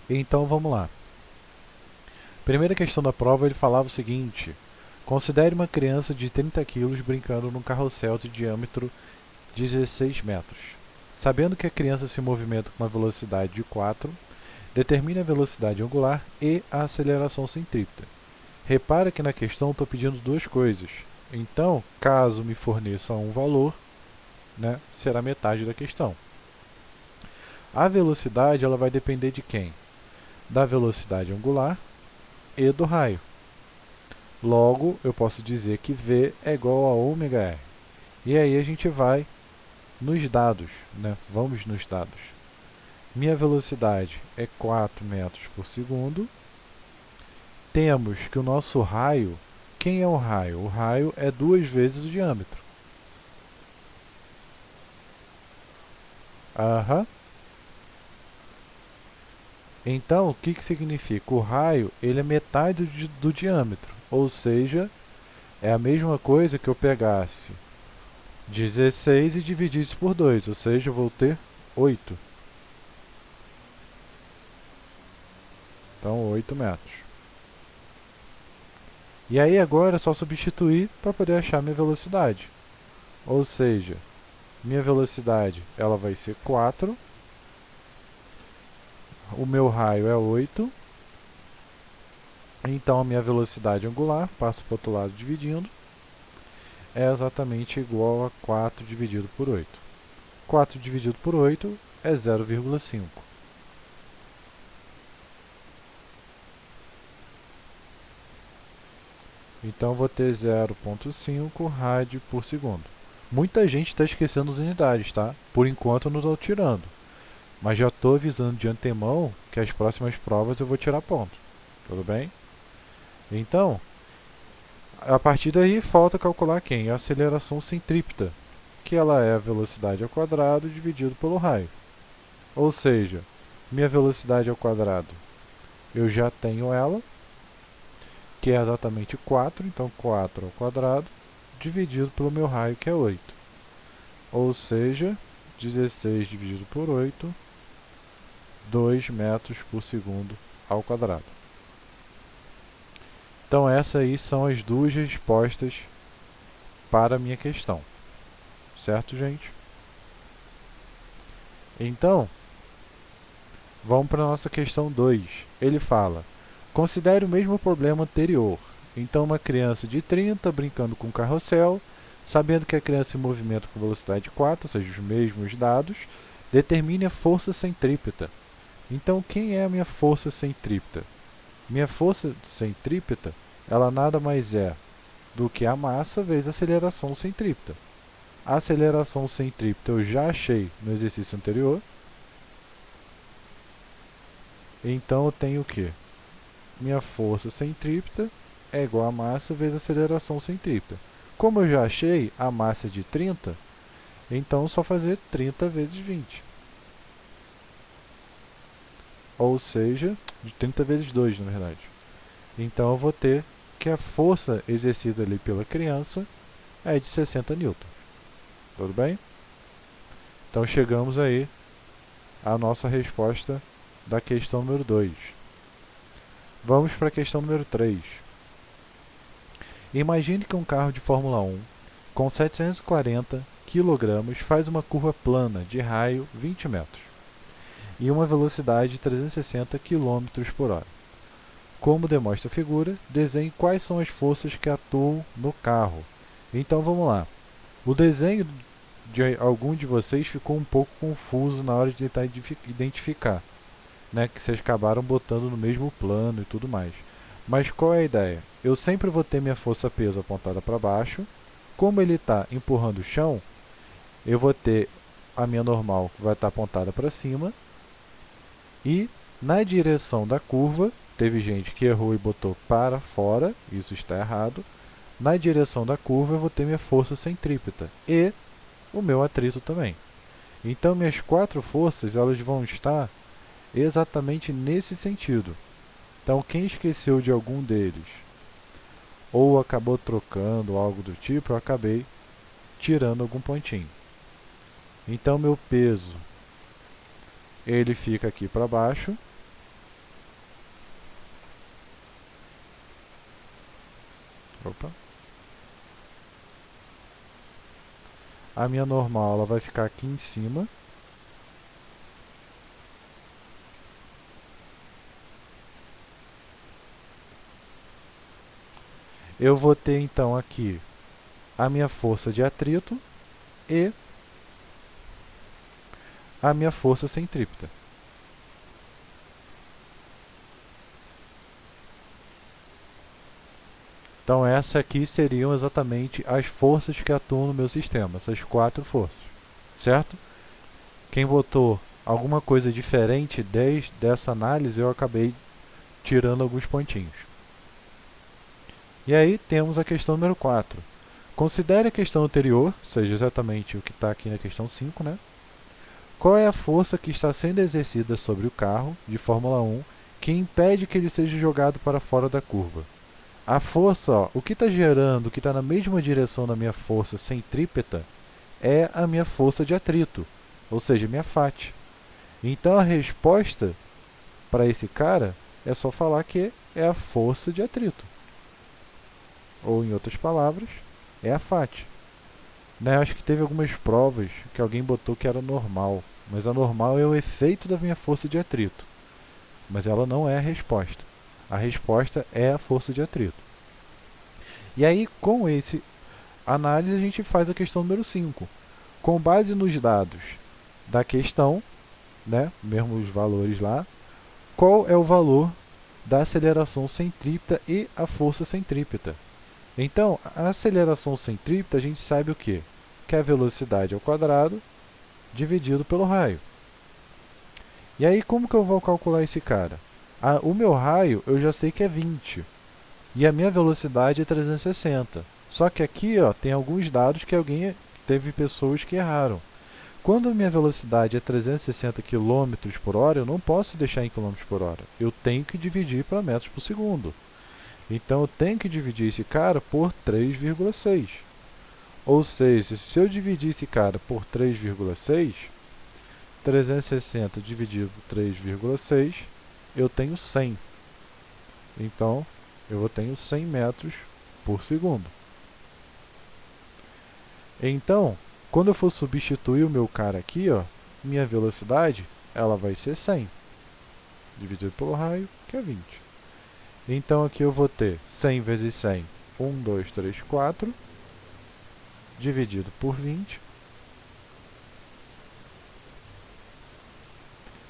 Então vamos lá. Primeira questão da prova ele falava o seguinte: considere uma criança de 30 quilos brincando num carrossel de diâmetro 16 metros. Sabendo que a criança se movimenta com uma velocidade de 4, determine a velocidade angular e a aceleração centrípeta. Repara que na questão estou pedindo duas coisas. Então, caso me forneça um valor, né, será metade da questão. A velocidade ela vai depender de quem? Da velocidade angular e do raio. Logo, eu posso dizer que V é igual a ômega R. E aí a gente vai nos dados, né? Vamos nos dados. Minha velocidade é 4 metros por segundo. Temos que o nosso raio, quem é o raio? O raio é 2 vezes o diâmetro. Aham. Então, o que significa? O raio ele é metade do diâmetro, ou seja, é a mesma coisa que eu pegasse 16 e dividisse por 2, ou seja, eu vou ter 8. Então, 8 metros. E aí agora é só substituir para poder achar minha velocidade. Ou seja, minha velocidade ela vai ser 4, o meu raio é 8, então a minha velocidade angular, passo para o outro lado dividindo, é exatamente igual a 4 dividido por 8. 4 dividido por 8 é 0,5. Então vou ter 0,5 rádio por segundo. Muita gente está esquecendo as unidades, tá? Por enquanto eu não estou tirando. Mas já estou avisando de antemão que as próximas provas eu vou tirar ponto. Tudo bem? Então, a partir daí falta calcular quem? A aceleração centrípeta, que ela é a velocidade ao quadrado dividido pelo raio. Ou seja, minha velocidade ao quadrado, eu já tenho ela, que é exatamente 4, então 4 ao quadrado, dividido pelo meu raio, que é 8. Ou seja, 16 dividido por 8, 2 metros por segundo ao quadrado. Então essas aí são as duas respostas para a minha questão. Certo, gente? Então, vamos para a nossa questão 2. Ele fala: considere o mesmo problema anterior. Então, uma criança de 30 brincando com um carrossel, sabendo que a criança se movimenta com velocidade 4, ou seja, os mesmos dados, determine a força centrípeta. Então, quem é a minha força centrípeta? Minha força centrípeta, ela nada mais é do que a massa vezes a aceleração centrípeta. A aceleração centrípeta eu já achei no exercício anterior. Então eu tenho o quê? Minha força centrípeta é igual a massa vezes a aceleração centrípeta. Como eu já achei a massa de 30, então é só fazer 30 vezes 20. Ou seja, de 30 vezes 2, na verdade. Então eu vou ter que a força exercida ali pela criança é de 60 newtons. Tudo bem? Então chegamos aí à nossa resposta da questão número 2. Vamos para a questão número 3. Imagine que um carro de Fórmula 1 com 740 kg faz uma curva plana de raio 20 metros e uma velocidade de 360 km por hora. Como demonstra a figura, desenhe quais são as forças que atuam no carro. Então vamos lá. O desenho de algum de vocês ficou um pouco confuso na hora de tentar identificar, né, que vocês acabaram botando no mesmo plano e tudo mais. Mas qual é a ideia? Eu sempre vou ter minha força-peso apontada para baixo. Como ele está empurrando o chão, eu vou ter a minha normal que vai estar apontada para cima. E na direção da curva, teve gente que errou e botou para fora, isso está errado. Na direção da curva eu vou ter minha força centrípeta e o meu atrito também. Então minhas quatro forças elas vão estar exatamente nesse sentido. Então quem esqueceu de algum deles ou acabou trocando algo do tipo, eu acabei tirando algum pontinho. Então meu peso ele fica aqui para baixo Opa. A minha normal ela vai ficar aqui em cima. Eu vou ter então aqui a minha força de atrito e a minha força centrípeta. Então essas aqui seriam exatamente as forças que atuam no meu sistema, essas 4 forças, certo? Quem botou alguma coisa diferente dessa análise, eu acabei tirando alguns pontinhos. E aí temos a questão número 4. Considere a questão anterior, seja exatamente o que está aqui na questão 5, né? Qual é a força que está sendo exercida sobre o carro de Fórmula 1 que impede que ele seja jogado para fora da curva? A força, ó, o que está gerando, o que está na mesma direção da minha força centrípeta, é a minha força de atrito, ou seja, minha FAT. Então a resposta para esse cara é só falar que é a força de atrito. Ou em outras palavras, é a FAT. Né? Acho que teve algumas provas que alguém botou que era normal, mas a normal é o efeito da minha força de atrito. Mas ela não é a resposta. A resposta é a força de atrito. E aí, com esse análise, a gente faz a questão número 5. Com base nos dados da questão, né, mesmo os valores lá, qual é o valor da aceleração centrípeta e a força centrípeta? Então, a aceleração centrípeta, a gente sabe o quê? Que é a velocidade ao quadrado dividido pelo raio. E aí, como que eu vou calcular esse cara? O meu raio, eu já sei que é 20. E a minha velocidade é 360. Só que aqui, ó, tem alguns dados que teve pessoas que erraram. Quando a minha velocidade é 360 km por hora, eu não posso deixar em km por hora. Eu tenho que dividir para metros por segundo. Então eu tenho que dividir esse cara por 3,6. Ou seja, se eu dividir esse cara por 3,6, 360 dividido por 3,6, eu tenho 100. Então, eu tenho 100 metros por segundo. Então, quando eu for substituir o meu cara aqui, ó, minha velocidade ela vai ser 100, dividido pelo raio, que é 20. Então aqui eu vou ter 100 vezes 100, 1, 2, 3, 4, dividido por 20.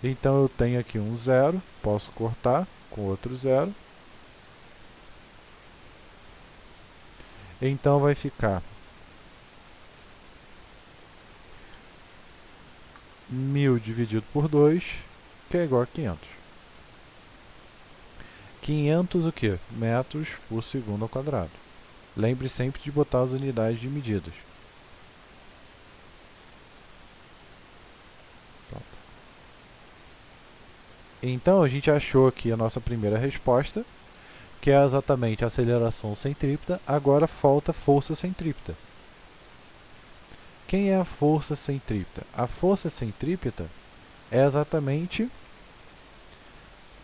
Então eu tenho aqui um zero, posso cortar com outro zero. Então vai ficar 1000 dividido por 2, que é igual a 500. 500 o quê? Metros por segundo ao quadrado. Lembre sempre de botar as unidades de medidas. Então a gente achou aqui a nossa primeira resposta, que é exatamente a aceleração centrípeta. Agora falta força centrípeta. Quem é a força centrípeta? A força centrípeta é exatamente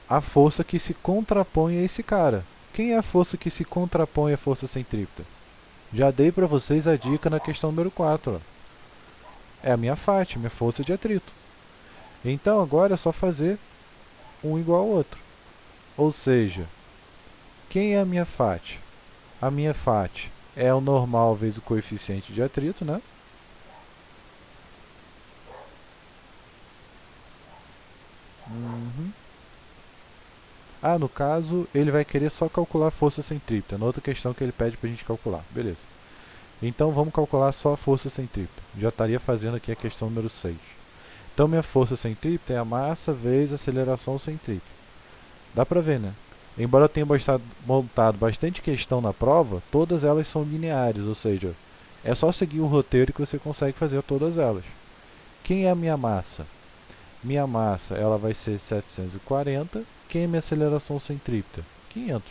a força que se contrapõe a esse cara. Quem é a força que se contrapõe à força centrípeta? Já dei para vocês a dica na questão número 4. Ó. É a minha FAT, minha força de atrito. Então agora é só fazer um igual ao outro. Ou seja, quem é a minha FAT? A minha FAT é o normal vezes o coeficiente de atrito, né? No caso, ele vai querer só calcular a força centrípeta. Na outra questão que ele pede para a gente calcular. Beleza. Então vamos calcular só a força centrípeta. Já estaria fazendo aqui a questão número 6. Então minha força centrípeta é a massa vezes a aceleração centrípeta. Dá para ver, né? Embora eu tenha montado bastante questão na prova, todas elas são lineares, ou seja, é só seguir o roteiro que você consegue fazer todas elas. Quem é a minha massa? Minha massa ela vai ser 740. Quem é minha aceleração centrípeta? 500.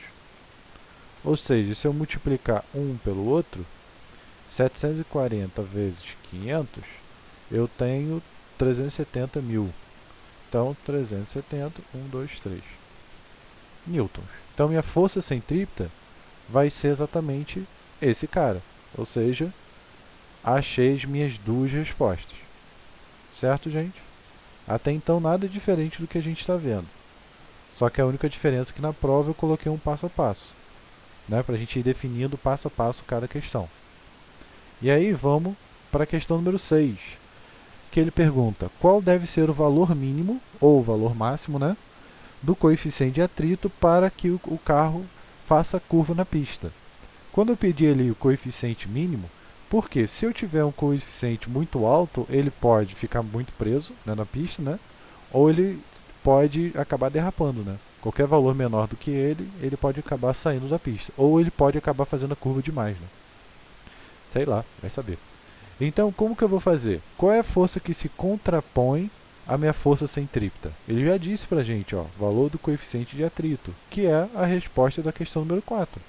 Ou seja, se eu multiplicar um pelo outro, 740 vezes 500, eu tenho 370 mil. Então, 370, 1, 2, 3 newtons. Então, minha força centrípeta vai ser exatamente esse cara. Ou seja, achei as minhas duas respostas. Certo, gente? Até então nada diferente do que a gente está vendo. Só que a única diferença é que na prova eu coloquei um passo a passo, né, para a gente ir definindo passo a passo cada questão. E aí vamos para a questão número 6, que ele pergunta qual deve ser o valor mínimo, ou o valor máximo, né, do coeficiente de atrito para que o carro faça curva na pista. Quando eu pedi ali o coeficiente mínimo, porque se eu tiver um coeficiente muito alto, ele pode ficar muito preso, né, na pista, né, ou ele pode acabar derrapando, né? Qualquer valor menor do que ele pode acabar saindo da pista. Ou ele pode acabar fazendo a curva demais, né? Sei lá, vai saber. Então, como que eu vou fazer? Qual é a força que se contrapõe à minha força centrípeta? Ele já disse pra gente, ó, valor do coeficiente de atrito, que é a resposta da questão número 4.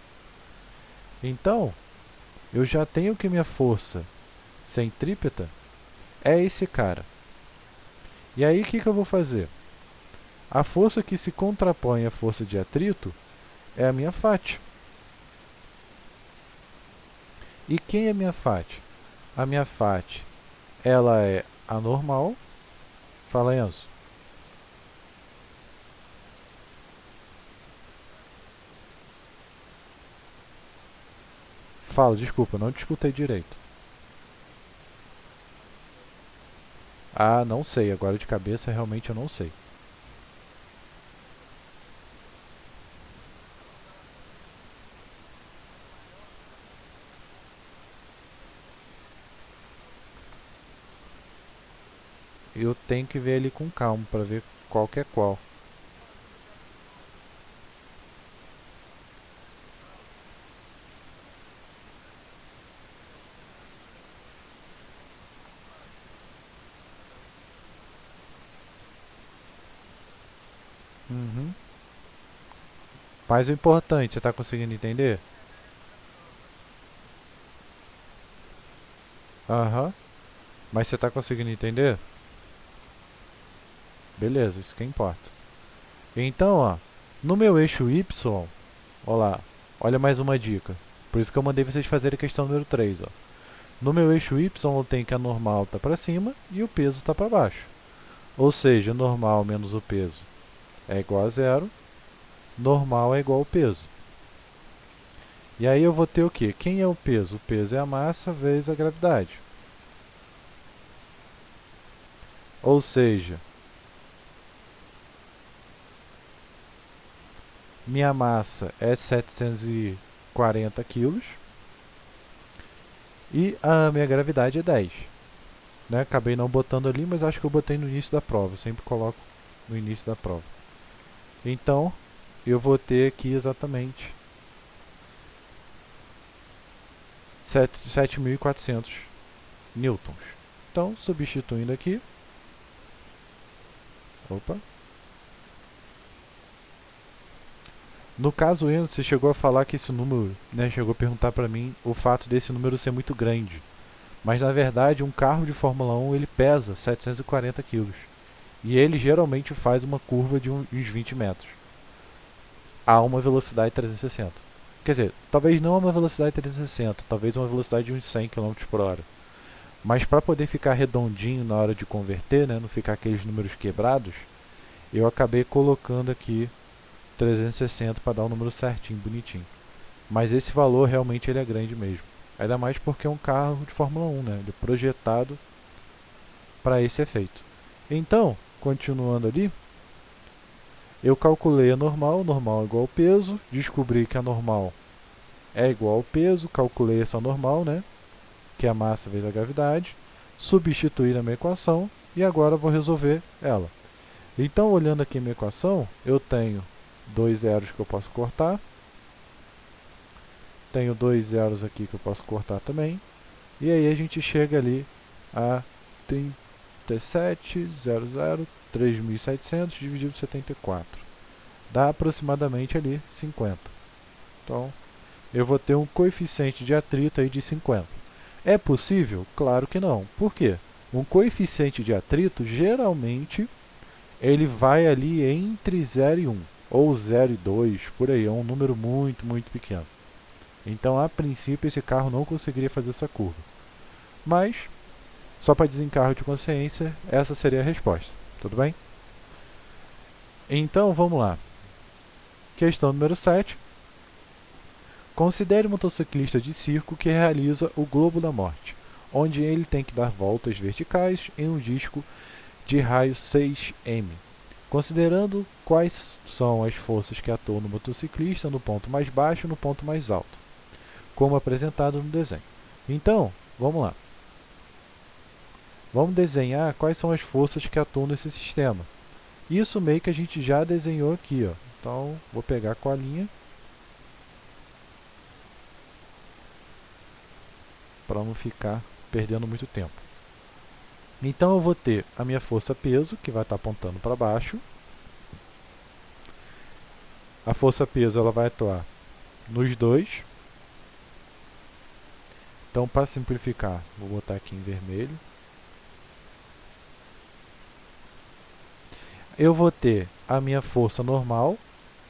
Então, eu já tenho que minha força centrípeta é esse cara. E aí, o que eu vou fazer? A força que se contrapõe à força de atrito é a minha faixa. E quem é minha faixa? A minha faixa, ela é a normal. Fala, Enzo. Fala, desculpa, não te escutei direito. Ah, não sei, agora de cabeça realmente eu não sei. Eu tenho que ver ali com calma para ver qual que é qual. Uhum. Mas o importante, você está conseguindo entender? Aham. Mas você está conseguindo entender? Beleza, isso que importa. Então, ó, no meu eixo Y, ó lá, olha mais uma dica. Por isso que eu mandei vocês fazerem a questão número 3, ó. No meu eixo Y eu tenho que a normal está para cima e o peso está para baixo. Ou seja, normal menos o peso é igual a zero, normal é igual ao peso. E aí eu vou ter o quê? Quem é o peso? O peso é a massa vezes a gravidade. Ou seja, minha massa é 740 quilos e a minha gravidade é 10. Né? Acabei não botando ali, mas acho que eu botei no início da prova. Eu sempre coloco no início da prova. Então, eu vou ter aqui exatamente 7.400 newtons. Então, substituindo aqui, opa. No caso, Enzo, você chegou a falar que esse número, né, chegou a perguntar para mim o fato desse número ser muito grande. Mas na verdade, um carro de Fórmula 1 ele pesa 740 quilos. E ele geralmente faz uma curva de uns 20 metros a uma velocidade 360. Quer dizer, talvez não a uma velocidade 360, talvez uma velocidade de uns 100 km por hora. Mas para poder ficar redondinho na hora de converter, né, não ficar aqueles números quebrados, eu acabei colocando aqui 360 para dar o número certinho, bonitinho. Mas esse valor realmente ele é grande mesmo. Ainda mais porque é um carro de Fórmula 1, né? Ele é projetado para esse efeito. Então, continuando ali, eu calculei a normal, normal é igual ao peso, descobri que a normal é igual ao peso, calculei essa normal, né? Que é a massa vezes a gravidade, substituí na minha equação e agora vou resolver ela. Então, olhando aqui a minha equação, eu tenho dois zeros que eu posso cortar, tenho dois zeros aqui que eu posso cortar também, e aí a gente chega ali a 37.00.3.700 dividido por 74. Dá aproximadamente ali 50. Então, eu vou ter um coeficiente de atrito aí de 50. É possível? Claro que não. Por quê? Um coeficiente de atrito, geralmente, ele vai ali entre 0 e 1, ou 0 e 2, por aí, é um número muito, muito pequeno. Então, a princípio, esse carro não conseguiria fazer essa curva. Mas, só para desencargo de consciência, essa seria a resposta. Tudo bem? Então, vamos lá. Questão número 7. Considere um motociclista de circo que realiza o Globo da Morte, onde ele tem que dar voltas verticais em um disco de raio 6m. Considerando quais são as forças que atuam no motociclista no ponto mais baixo e no ponto mais alto, como apresentado no desenho. Então, vamos lá. Vamos desenhar quais são as forças que atuam nesse sistema. Isso meio que a gente já desenhou aqui, ó. Então, vou pegar a colinha para não ficar perdendo muito tempo. Então, eu vou ter a minha força peso, que vai estar apontando para baixo. A força peso ela vai atuar nos dois. Então, para simplificar, vou botar aqui em vermelho. Eu vou ter a minha força normal.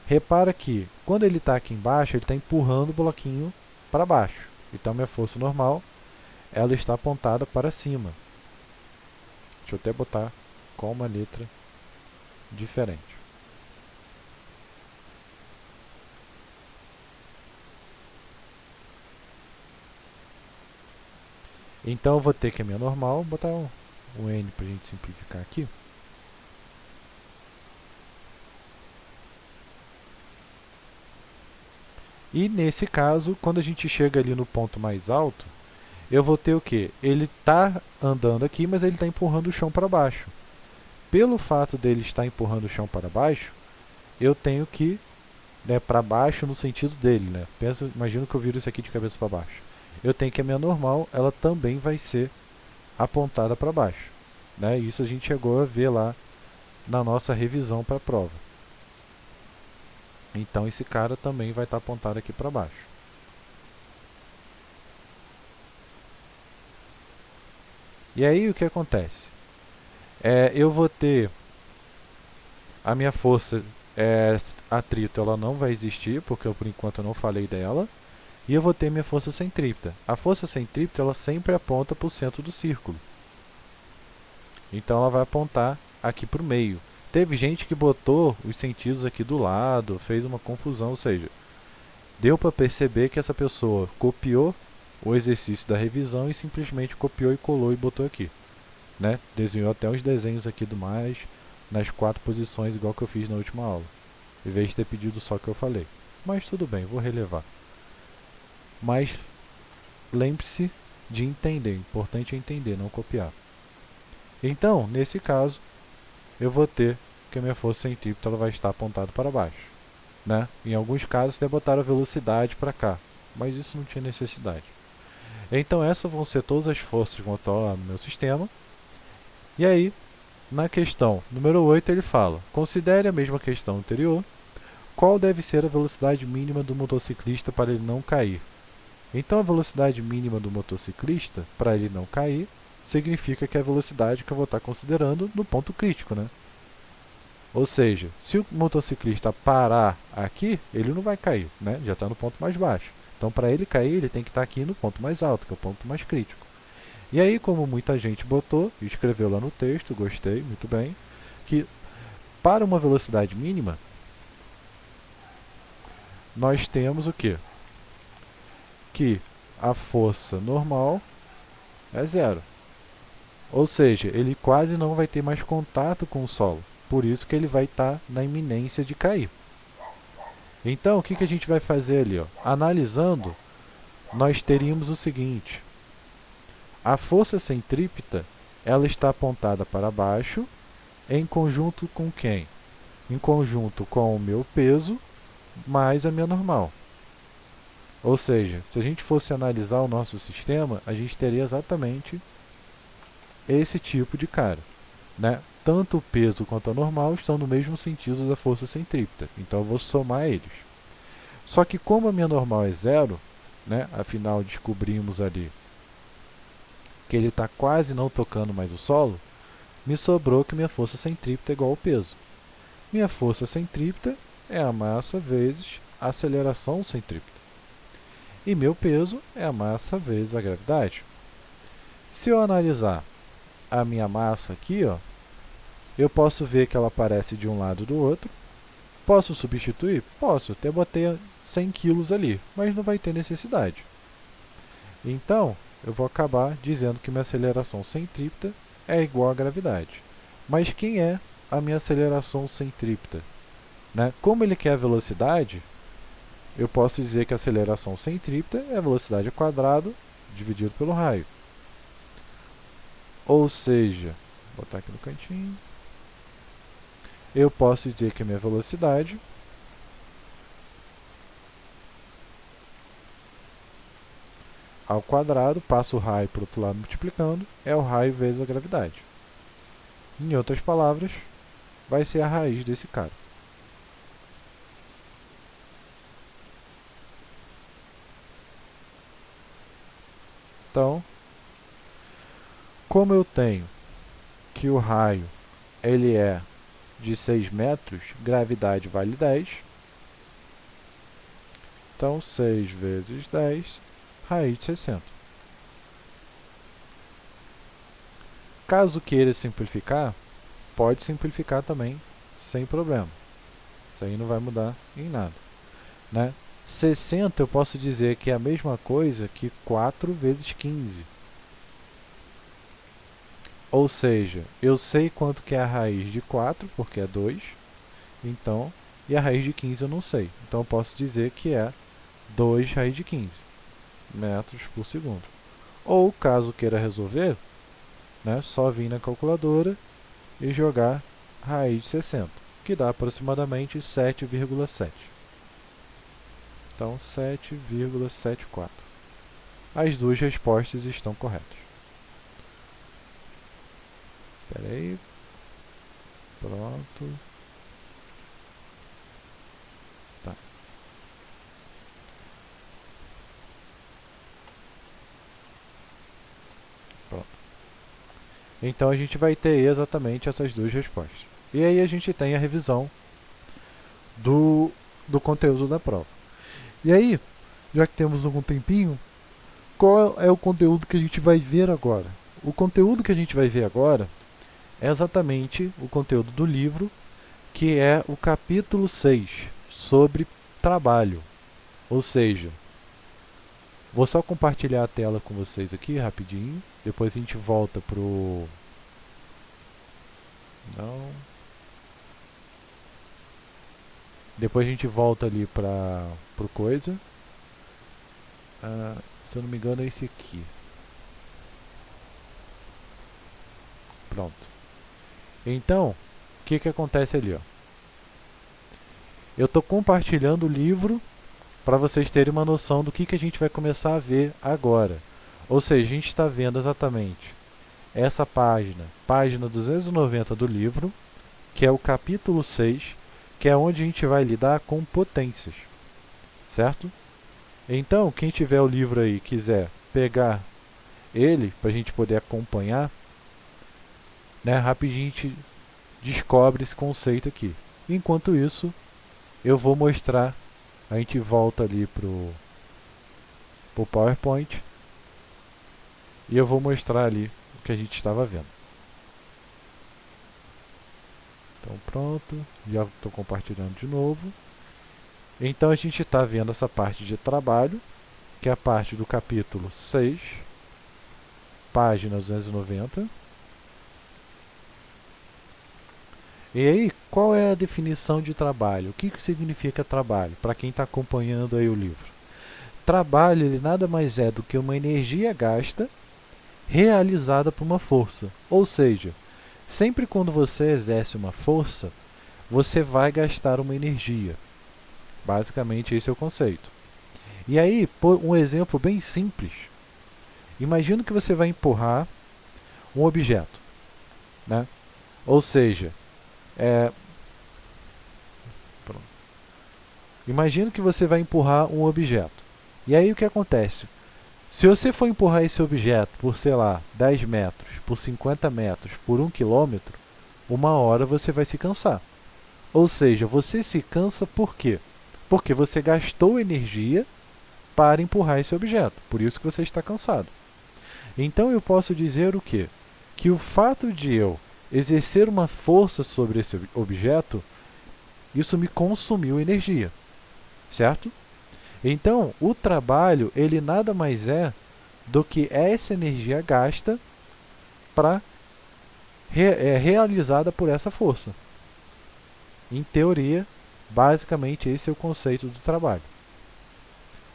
Repara que, quando ele está aqui embaixo, ele está empurrando o bloquinho para baixo. Então, minha força normal, ela está apontada para cima. Deixa eu até botar com uma letra diferente. Então, eu vou ter que a minha normal, vou botar um N para a gente simplificar aqui. E nesse caso, quando a gente chega ali no ponto mais alto, eu vou ter o quê? Ele está andando aqui, mas ele está empurrando o chão para baixo. Pelo fato dele estar empurrando o chão para baixo, eu tenho que, para baixo no sentido dele, né? Imagina que eu viro isso aqui de cabeça para baixo. Eu tenho que a minha normal, ela também vai ser apontada para baixo, né? Isso a gente chegou a ver lá na nossa revisão para a prova. Então esse cara também vai estar apontado aqui para baixo. E aí o que acontece? Eu vou ter a minha força atrito, ela não vai existir, porque eu por enquanto eu não falei dela. E eu vou ter minha força centrípeta. A força centrípeta ela sempre aponta para o centro do círculo. Então ela vai apontar aqui para o meio. Teve gente que botou os sentidos aqui do lado, fez uma confusão, ou seja, deu para perceber que essa pessoa copiou o exercício da revisão e simplesmente copiou e colou e botou aqui, né? Desenhou até uns desenhos aqui do mais nas 4 posições igual que eu fiz na última aula, em vez de ter pedido só que eu falei. Mas tudo bem, vou relevar. Mas lembre-se de entender, importante é entender, não copiar. Então, nesse caso, eu vou ter que a minha força centrípeta ela vai estar apontada para baixo, né? Em alguns casos até botaram a velocidade para cá, mas isso não tinha necessidade. Então essas vão ser todas as forças que vão atuar no meu sistema. E aí, na questão número 8 ele fala, considere a mesma questão anterior, qual deve ser a velocidade mínima do motociclista para ele não cair? Então a velocidade mínima do motociclista, para ele não cair, significa que é a velocidade que eu vou estar considerando no ponto crítico, né? Ou seja, se o motociclista parar aqui, ele não vai cair, né? Já está no ponto mais baixo. Então para ele cair, ele tem que estar aqui no ponto mais alto, que é o ponto mais crítico. E aí, como muita gente botou, e escreveu lá no texto, gostei, muito bem, que para uma velocidade mínima, nós temos o quê? Que a força normal é zero. Ou seja, ele quase não vai ter mais contato com o solo. Por isso que ele vai estar na iminência de cair. Então, o que a gente vai fazer ali? Ó? Analisando, nós teríamos o seguinte. A força centrípeta, ela está apontada para baixo, em conjunto com quem? Em conjunto com o meu peso, mais a minha normal. Ou seja, se a gente fosse analisar o nosso sistema, a gente teria exatamente esse tipo de cara, né? Tanto o peso quanto a normal estão no mesmo sentido da força centrípeta, então eu vou somar eles. Só que como a minha normal é zero, né? Afinal descobrimos ali que ele está quase não tocando mais o solo, me sobrou que minha força centrípeta é igual ao peso. Minha força centrípeta é a massa vezes a aceleração centrípeta. E meu peso é a massa vezes a gravidade. Se eu analisar a minha massa aqui, ó, eu posso ver que ela aparece de um lado e do outro. Posso substituir? Posso, até botei 100 quilos ali, mas não vai ter necessidade. Então, eu vou acabar dizendo que minha aceleração centrípeta é igual à gravidade. Mas quem é a minha aceleração centrípeta? Né? Como ele quer a velocidade, eu posso dizer que a aceleração centrípeta é a velocidade ao quadrado dividido pelo raio. Ou seja, vou botar aqui no cantinho, eu posso dizer que a minha velocidade ao quadrado, passo o raio para o outro lado multiplicando, é o raio vezes a gravidade. Em outras palavras, vai ser a raiz desse cara. Então, como eu tenho que o raio ele é de 6 metros, gravidade vale 10. Então, 6 vezes 10, raiz de 60. Caso queira simplificar, pode simplificar também, sem problema. Isso aí não vai mudar em nada. Né? 60 eu posso dizer que é a mesma coisa que 4 vezes 15. Ou seja, eu sei quanto que é a raiz de 4, porque é 2, então, e a raiz de 15 eu não sei. Então eu posso dizer que é 2 raiz de 15 metros por segundo. Ou, caso queira resolver, né, só vir na calculadora e jogar raiz de 60, que dá aproximadamente 7,7. Então, 7,74. As duas respostas estão corretas. Espera aí. Pronto. Tá. Pronto. Então a gente vai ter exatamente essas duas respostas. E aí a gente tem a revisão do conteúdo da prova. E aí, já que temos algum tempinho, qual é o conteúdo que a gente vai ver agora? O conteúdo que a gente vai ver agora é exatamente o conteúdo do livro, que é o capítulo 6, sobre trabalho. Ou seja, vou só compartilhar a tela com vocês aqui rapidinho, depois a gente volta pro... Não... Depois a gente volta ali para pro coisa. Se eu não me engano é esse aqui. Pronto. Então, o que acontece ali? Ó? Eu estou compartilhando o livro para vocês terem uma noção do que a gente vai começar a ver agora. Ou seja, a gente está vendo exatamente essa página, página 290 do livro, que é o capítulo 6, que é onde a gente vai lidar com potências, certo? Então, quem tiver o livro aí e quiser pegar ele, para a gente poder acompanhar, né, rapidinho a gente descobre esse conceito aqui. Enquanto isso, eu vou mostrar, a gente volta ali pro PowerPoint, e eu vou mostrar ali o que a gente estava vendo. Então pronto, já estou compartilhando de novo. Então a gente está vendo essa parte de trabalho, que é a parte do capítulo 6, página 290. E aí, qual é a definição de trabalho? O que significa trabalho, para quem está acompanhando aí o livro? Trabalho, ele nada mais é do que uma energia gasta realizada por uma força. Ou seja, sempre quando você exerce uma força, você vai gastar uma energia. Basicamente, esse é o conceito. E aí, por um exemplo bem simples. Imagina que você vai empurrar um objeto, né? Ou seja, imagina que você vai empurrar um objeto. E aí o que acontece? Se você for empurrar esse objeto por, sei lá, 10 metros, por 50 metros, por 1 quilômetro, uma hora você vai se cansar. Ou seja, você se cansa por quê? Porque você gastou energia para empurrar esse objeto. Por isso que você está cansado. Então eu posso dizer o quê? Que o fato de eu exercer uma força sobre esse objeto, isso me consumiu energia, certo? Então, o trabalho, ele nada mais é do que essa energia gasta para realizada por essa força. Em teoria, basicamente esse é o conceito do trabalho.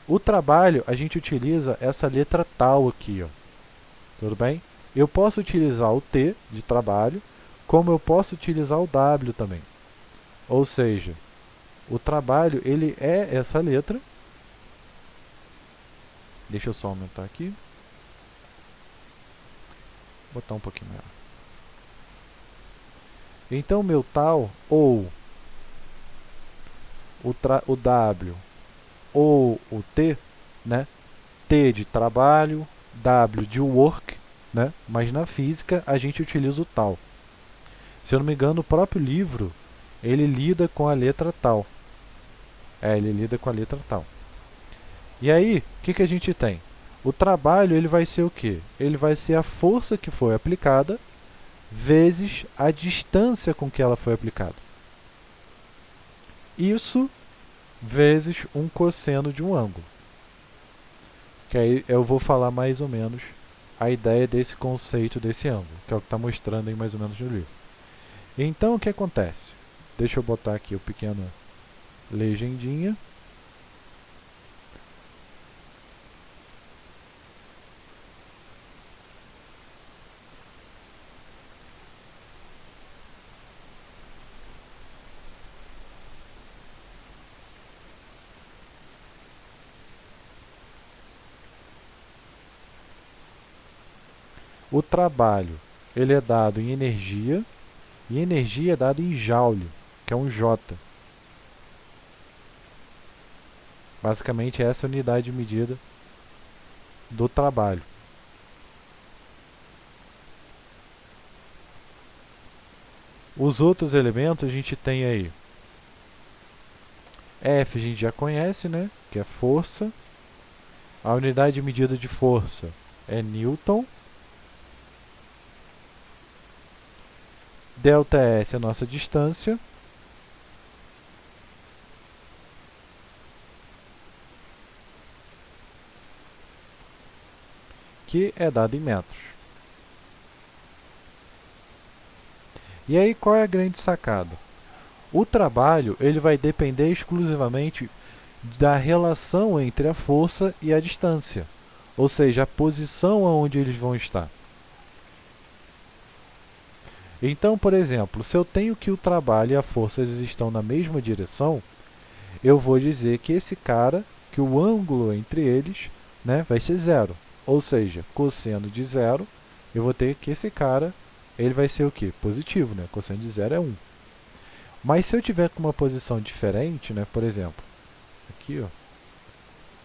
O trabalho, a gente utiliza essa letra tal aqui, ó. Tudo bem? Eu posso utilizar o T de trabalho, como eu posso utilizar o W também. Ou seja, o trabalho, ele é essa letra. Deixa eu só aumentar aqui. Vou botar um pouquinho maior. Então, meu tal, ou o W, ou o T, né? T de trabalho, W de work, né? Mas na física a gente utiliza o tal. Se eu não me engano, o próprio livro, ele lida com a letra tal. Ele lida com a letra tal. E aí, o que a gente tem? O trabalho, ele vai ser o quê? Ele vai ser a força que foi aplicada vezes a distância com que ela foi aplicada. Isso vezes um cosseno de um ângulo. Que aí eu vou falar mais ou menos a ideia desse conceito desse ângulo, que é o que está mostrando aí mais ou menos no livro. Então, o que acontece? Deixa eu botar aqui o pequeno legendinha. O trabalho, ele é dado em energia, e energia é dada em joule, que é um J. Basicamente, essa é a unidade de medida do trabalho. Os outros elementos a gente tem aí. F a gente já conhece, né? Que é força. A unidade de medida de força é Newton. Delta S é a nossa distância. Que é dada em metros. E aí, qual é a grande sacada? O trabalho, ele vai depender exclusivamente da relação entre a força e a distância, ou seja, a posição aonde eles vão estar. Então, por exemplo, se eu tenho que o trabalho e a força eles estão na mesma direção, eu vou dizer que esse cara, que o ângulo entre eles, né, vai ser zero. Ou seja, cosseno de zero, eu vou ter que esse cara, ele vai ser o quê? Positivo, né? Cosseno de zero é 1. Mas se eu tiver com uma posição diferente, né, por exemplo, aqui, ó,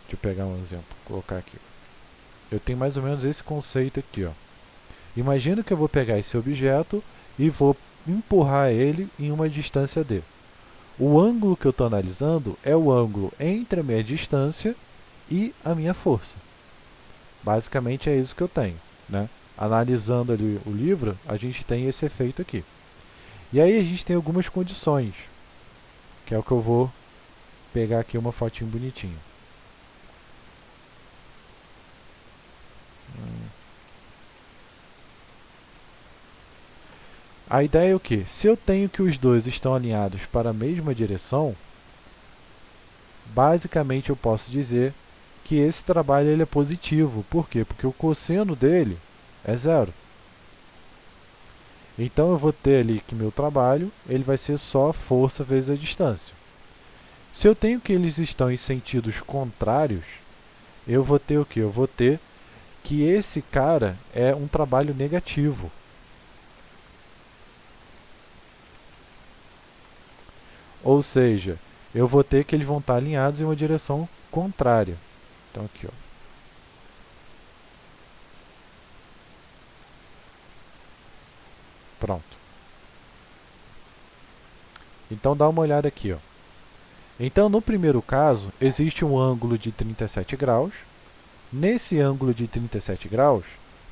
deixa eu pegar um exemplo, colocar aqui. Eu tenho mais ou menos esse conceito aqui, ó. Imagina que eu vou pegar esse objeto e vou empurrar ele em uma distância d. O ângulo que eu estou analisando é o ângulo entre a minha distância e a minha força. Basicamente é isso que eu tenho, né? Analisando ali o livro, a gente tem esse efeito aqui. E aí a gente tem algumas condições, que é o que eu vou pegar aqui uma fotinho bonitinha. A ideia é o quê? Se eu tenho que os dois estão alinhados para a mesma direção, basicamente eu posso dizer que esse trabalho ele é positivo. Por quê? Porque o cosseno dele é zero. Então eu vou ter ali que meu trabalho ele vai ser só força vezes a distância. Se eu tenho que eles estão em sentidos contrários, eu vou ter o quê? Eu vou ter que esse cara é um trabalho negativo. Ou seja, eu vou ter que eles vão estar alinhados em uma direção contrária. Então aqui, ó. Pronto. Então dá uma olhada aqui, ó. Então, no primeiro caso, existe um ângulo de 37 graus. Nesse ângulo de 37 graus,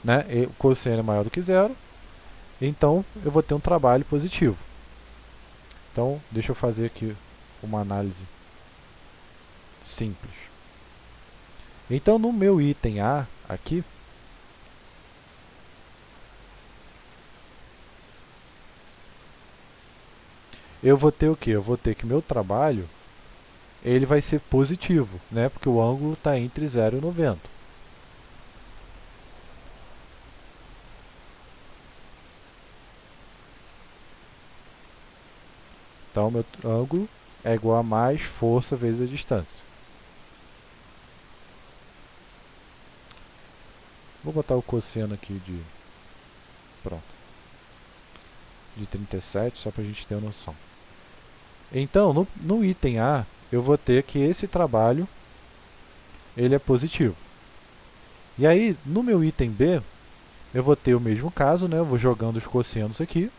né, o cosseno é maior do que zero, então eu vou ter um trabalho positivo. Então, deixa eu fazer aqui uma análise simples. Então, no meu item A, aqui, eu vou ter o quê? Eu vou ter que meu trabalho ele vai ser positivo, né? Porque o ângulo está entre 0 e 90. Então, meu ângulo é igual a mais força vezes a distância. Vou botar o cosseno aqui pronto, de 37, só para a gente ter uma noção. Então, no item A, eu vou ter que esse trabalho ele é positivo. E aí, no meu item B, eu vou ter o mesmo caso, né? Eu vou jogando os cossenos aqui.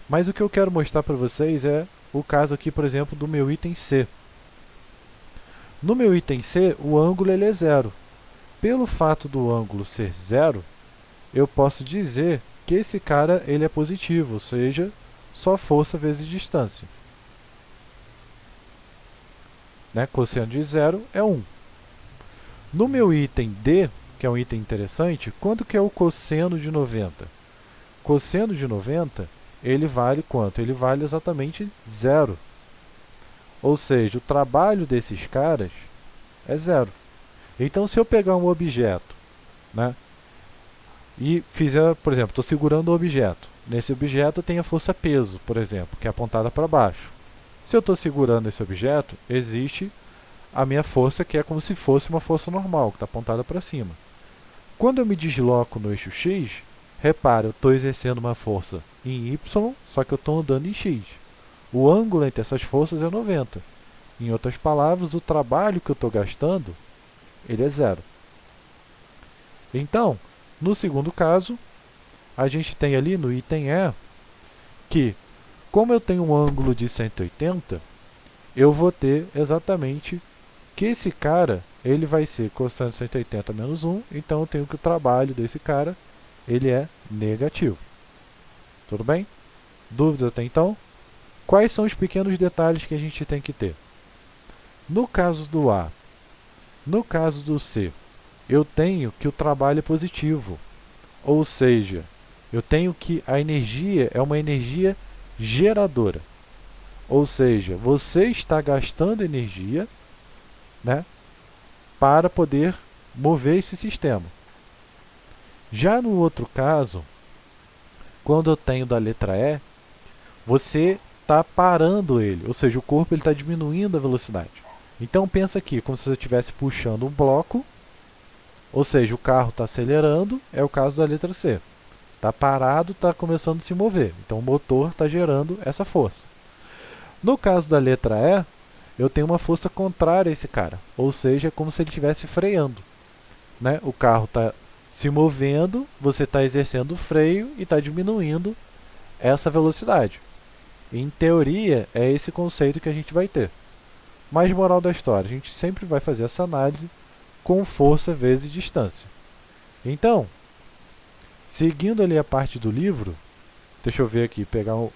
Mas o que eu quero mostrar para vocês é o caso aqui, por exemplo, do meu item C. No meu item C, o ângulo ele é zero. Pelo fato do ângulo ser zero, eu posso dizer que esse cara ele é positivo, ou seja, só força vezes distância. Né? Cosseno de zero é 1. No meu item D, que é um item interessante, quanto que é o cosseno de 90? Cosseno de 90, ele vale quanto? Ele vale exatamente zero. Ou seja, o trabalho desses caras é zero. Então, se eu pegar um objeto, né, e fizer, por exemplo, estou segurando o objeto. Nesse objeto tem a força peso, por exemplo, que é apontada para baixo. Se eu estou segurando esse objeto, existe a minha força, que é como se fosse uma força normal, que está apontada para cima. Quando eu me desloco no eixo X, repare, eu estou exercendo uma força em Y, só que eu estou andando em X. O ângulo entre essas forças é 90. Em outras palavras, o trabalho que eu estou gastando, ele é zero. Então, no segundo caso, a gente tem ali no item E que, como eu tenho um ângulo de 180, eu vou ter exatamente que esse cara ele vai ser cosseno de 180 menos 1, então eu tenho que o trabalho desse cara ele é negativo. Tudo bem? Dúvidas até então? Quais são os pequenos detalhes que a gente tem que ter? No caso do A, no caso do C, eu tenho que o trabalho é positivo, ou seja, eu tenho que a energia é uma energia geradora, ou seja, você está gastando energia, né, para poder mover esse sistema. Já no outro caso, quando eu tenho da letra E, você está parando ele, ou seja, o corpo está diminuindo a velocidade. Então pensa aqui, como se você estivesse puxando um bloco, ou seja, o carro está acelerando, é o caso da letra C. Está parado, está começando a se mover. Então o motor está gerando essa força. No caso da letra E, eu tenho uma força contrária a esse cara, ou seja, é como se ele estivesse freando. Né? O carro está se movendo, você está exercendo o freio e está diminuindo essa velocidade. Em teoria, é esse conceito que a gente vai ter. Mas moral da história, a gente sempre vai fazer essa análise com força vezes distância. Então, seguindo ali a parte do livro, deixa eu ver aqui,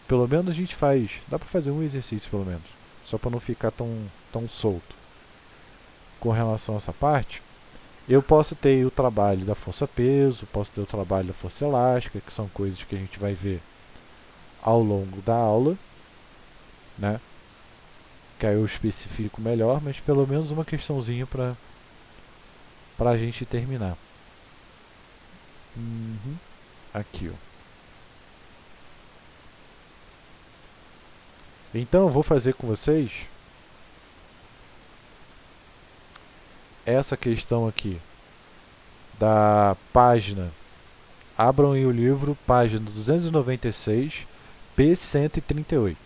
pelo menos a gente faz, dá para fazer um exercício pelo menos, só para não ficar tão solto. Com relação a essa parte, eu posso ter o trabalho da força-peso, posso ter o trabalho da força elástica, que são coisas que a gente vai ver ao longo da aula, né? Que aí eu especifico melhor, mas pelo menos uma questãozinha para a gente terminar. Aqui, ó. Então eu vou fazer com vocês essa questão aqui da página. Abram aí o livro, página 296, P138.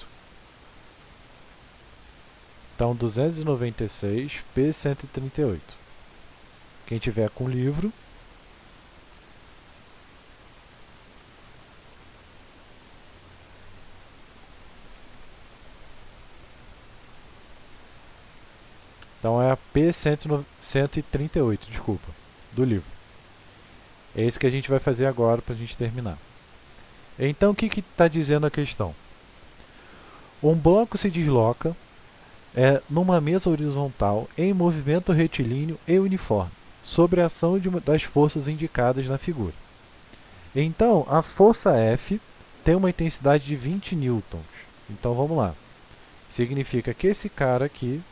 Então, 296, P138. Quem tiver com o livro, Então é a P138, desculpa, do livro. É esse que a gente vai fazer agora para a gente terminar. Então o que está dizendo a questão? Um bloco se desloca numa mesa horizontal em movimento retilíneo e uniforme, sob a ação das forças indicadas na figura. Então, a força F tem uma intensidade de 20 newtons. Então, vamos lá. Significa que esse cara aqui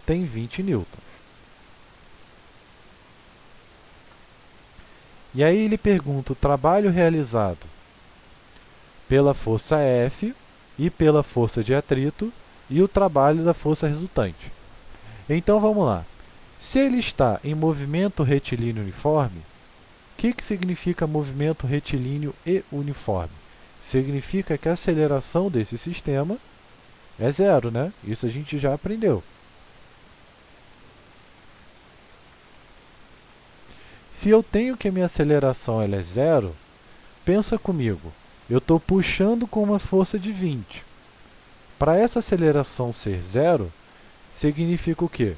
tem 20 newtons. E aí ele pergunta o trabalho realizado pela força F e pela força de atrito e o trabalho da força resultante. Então, vamos lá. Se ele está em movimento retilíneo uniforme, o que significa movimento retilíneo e uniforme? Significa que a aceleração desse sistema é zero, né? Isso a gente já aprendeu. Se eu tenho que a minha aceleração ela é zero, pensa comigo, eu estou puxando com uma força de 20. Para essa aceleração ser zero, significa o quê?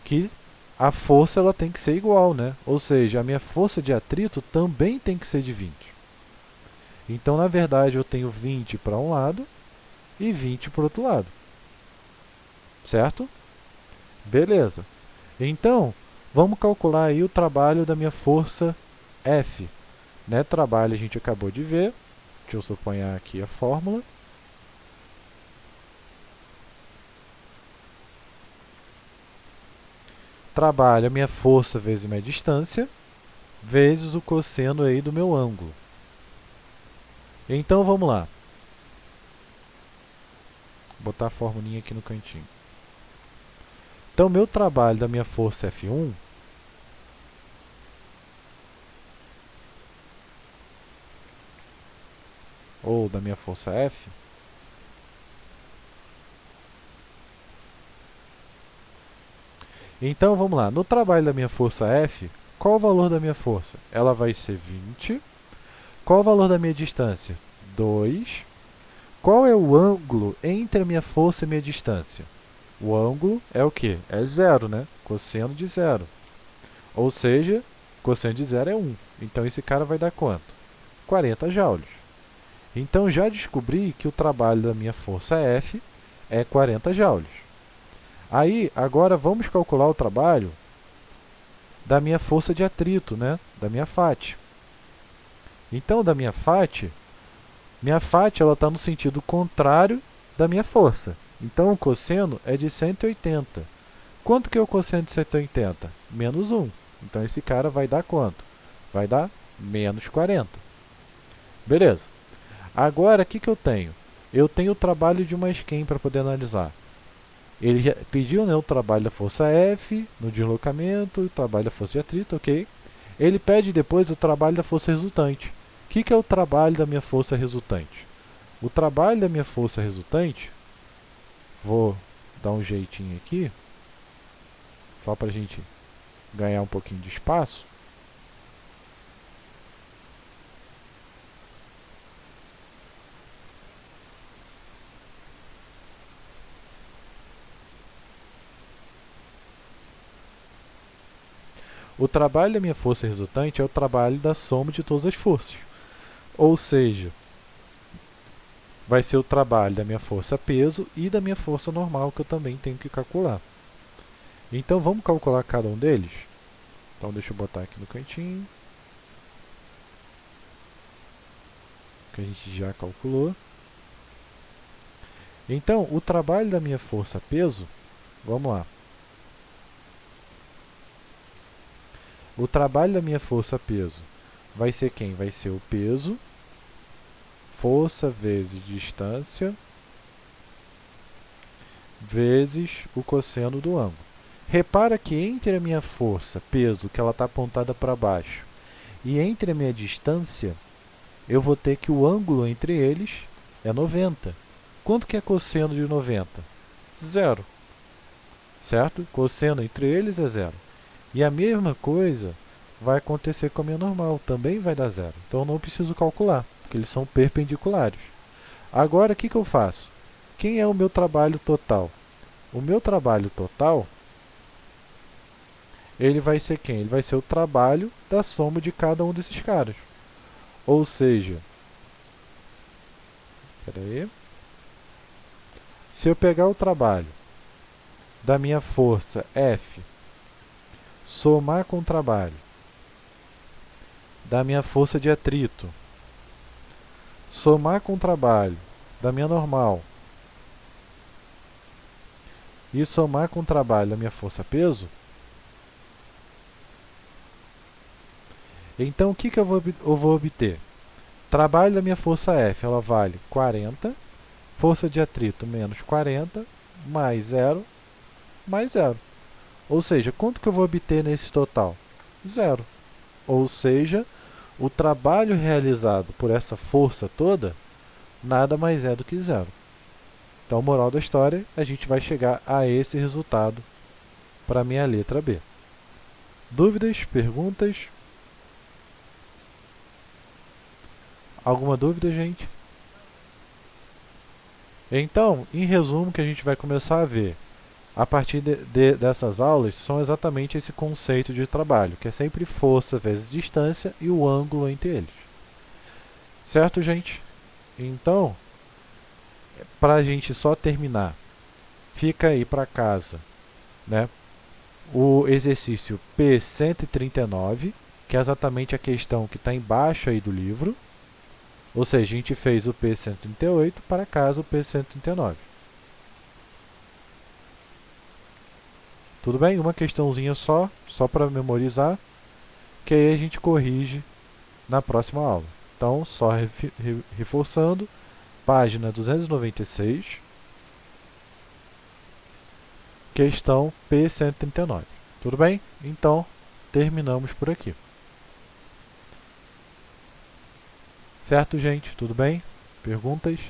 Que a força ela tem que ser igual, né? Ou seja, a minha força de atrito também tem que ser de 20. Então, na verdade, eu tenho 20 para um lado e 20 para o outro lado. Certo? Beleza. Então, vamos calcular aí o trabalho da minha força F. Né? Trabalho a gente acabou de ver. Deixa eu suponhar aqui a fórmula. Trabalho a minha força vezes minha distância, vezes o cosseno aí do meu ângulo. Então, vamos lá. Vou botar a formulinha aqui no cantinho. Então, meu trabalho da minha força F1 ou da minha força F então, vamos lá. No trabalho da minha força F, qual o valor da minha força? Ela vai ser 20. Qual o valor da minha distância? 2. Qual é o ângulo entre a minha força e a minha distância? O ângulo é o quê? É zero, né? Cosseno de zero. Ou seja, cosseno de zero é 1. Então, esse cara vai dar quanto? 40 joules. Então, já descobri que o trabalho da minha força F é 40 joules. Aí, agora vamos calcular o trabalho da minha força de atrito, né? Da minha FAT. Então, da minha FAT ela está no sentido contrário da minha força. Então, o cosseno é de 180. Quanto que é o cosseno de 180? Menos 1. Então, esse cara vai dar quanto? Vai dar menos 40. Beleza. Agora, o que eu tenho? Eu tenho o trabalho de uma Skem para poder analisar. Ele já pediu, né, o trabalho da força F no deslocamento, o trabalho da força de atrito, ok? Ele pede depois o trabalho da força resultante. O que é o trabalho da minha força resultante? O trabalho da minha força resultante, vou dar um jeitinho aqui, só para a gente ganhar um pouquinho de espaço. O trabalho da minha força resultante é o trabalho da soma de todas as forças. Ou seja, vai ser o trabalho da minha força peso e da minha força normal, que eu também tenho que calcular. Então, vamos calcular cada um deles? Então, deixa eu botar aqui no cantinho. Que a gente já calculou. Então, o trabalho da minha força peso, vamos lá. O trabalho da minha força peso vai ser quem? Vai ser o peso, força vezes distância, vezes o cosseno do ângulo. Repara que entre a minha força, peso, que ela está apontada para baixo, e entre a minha distância, eu vou ter que o ângulo entre eles é 90. Quanto que é cosseno de 90? Zero. Certo? Cosseno entre eles é zero. E a mesma coisa vai acontecer com a minha normal, também vai dar zero. Então eu não preciso calcular, porque eles são perpendiculares. Agora, o que eu faço? Quem é o meu trabalho total? O meu trabalho total ele vai ser quem? Ele vai ser o trabalho da soma de cada um desses caras. Ou seja, se eu pegar o trabalho da minha força F, somar com o trabalho da minha força de atrito, somar com o trabalho da minha normal e somar com o trabalho da minha força peso, então o que eu vou obter? Trabalho da minha força F, ela vale 40, força de atrito menos 40, mais 0, mais 0. Ou seja, quanto que eu vou obter nesse total? 0. Ou seja, o trabalho realizado por essa força toda nada mais é do que 0. Então, moral da história, a gente vai chegar a esse resultado para a minha letra B. Dúvidas? Perguntas? Alguma dúvida, gente? Então, em resumo, o que a gente vai começar a ver a partir dessas aulas são exatamente esse conceito de trabalho, que é sempre força vezes distância e o ângulo entre eles. Certo, gente? Então, para a gente só terminar, fica aí para casa, né, o exercício P139, que é exatamente a questão que está embaixo aí do livro. Ou seja, a gente fez o P138, para casa o P139. Tudo bem? Uma questãozinha só para memorizar, que aí a gente corrige na próxima aula. Então, só reforçando, página 296, questão P139. Tudo bem? Então, terminamos por aqui. Certo, gente? Tudo bem? Perguntas?